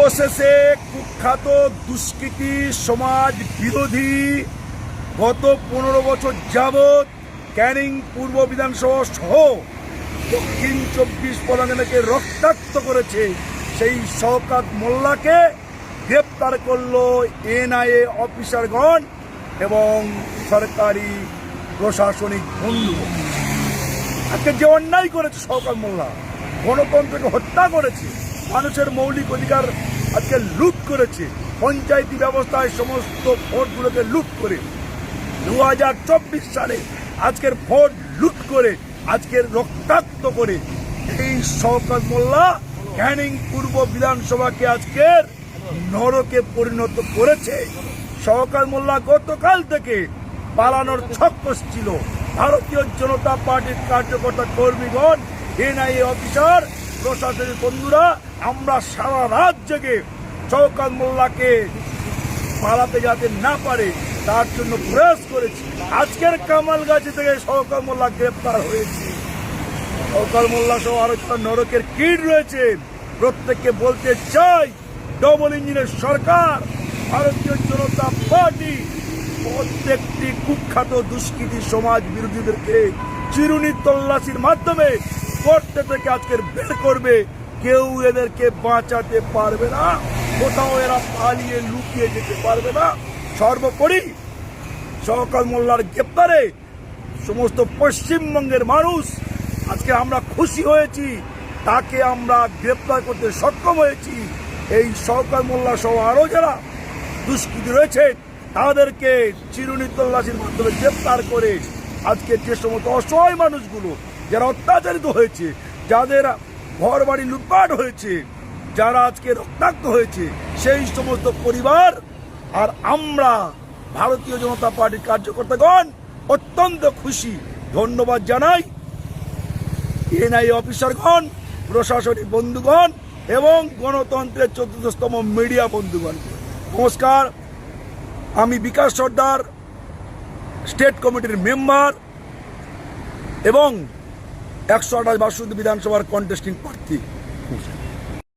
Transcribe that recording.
অবশেষে কুখ্যাত দুষ্কৃতী সমাজ বিরোধী গত 15 বছর যাবৎ ক্যানিং পূর্ব বিধানসভা সহ দক্ষিণ 24 পরগনাকে রক্তাক্ত করেছে সেই শওকত মোল্লাকে গ্রেপ্তার করলো এনআইএ অফিসারগণ এবং সরকারি প্রশাসনিক বন্ধু। আজকে যে অন্যায় করেছে শওকত মোল্লা, গণতন্ত্রকে হত্যা করেছে, মানুষের মৌলিক অধিকার আজকে লুট করেছে, পঞ্চায়েতি ব্যবস্থায় সমস্ত ভোটগুলোকে লুট করে 2024 সালে আজকের ভোট লুট করে আজকের রক্তাক্ত করে এই শওকত মোল্লা ক্যানিং পূর্ব বিধানসভাকে আজকের নরকে পরিণত করেছে। শওকত মোল্লা গতকাল থেকে পালানোর ছক কষছিল। ভারতীয় জনতা পার্টির কার্যকর্তা কর্মীগণ, এনআইএ অফিসার, প্রশাসনিক বন্ধুরা আমরা সারা রাত জেগে শওকত মোল্লাকে পালাতে যাতে না পারে তার জন্য প্রয়াস করেছি। আজকের কামালগাছি থেকে শওকত মোল্লা গ্রেপ্তার হয়েছে। শওকত মোল্লা সহ আরো নরকের কিড রয়েছে। প্রত্যেককে বলতে চাই, ডবল ইঞ্জিনের সরকার, ভারতীয় জনতা পার্টি প্রত্যেকটি কুখ্যাত দুষ্কৃতী সমাজ বিরোধীদেরকে চিরুনি তল্লাশির মাধ্যমে করতে থেকে আজকের বের করবে। কেউ এদেরকে বাঁচাতে পারবে না, কোথাও এরা পালিয়ে লুকিয়ে যেতে পারবে না। সর্বোপরি শওকত মোল্লার গ্রেপ্তারে সমস্ত পশ্চিমবঙ্গের মানুষ আজকে আমরা খুশি হয়েছি, তাকে আমরা গ্রেপ্তার করতে সক্ষম হয়েছি। এই শওকত মোল্লা সহ আরো যারা দুষ্কৃতী রয়েছে তাদেরকে চিরুনি তল্লাশির মাধ্যমে গ্রেপ্তার করে আজকে যে সমস্ত অসহায় মানুষগুলো যারা অত্যাচারিত হয়েছে, যাদের ঘর বাড়ি লুটপাট হয়েছে, যারা আজকে রক্তাক্ত হয়েছে, সেই সমস্ত পরিবার আর আমরা ভারতীয় জনতা পার্টির কার্যকর্তাগণ অত্যন্ত খুশি। ধন্যবাদ জানাই এনআইএ অফিসারগণ, প্রশাসনিক বন্ধুগণ এবং গণতন্ত্রের 14তম মিডিয়া বন্ধুগণ। নমস্কার, আমি বিকাশ সর্দার, স্টেট কমিটির মেম্বার এবং 128 বাসন্তী বিধানসভার কন্টেস্টিং প্রার্থী।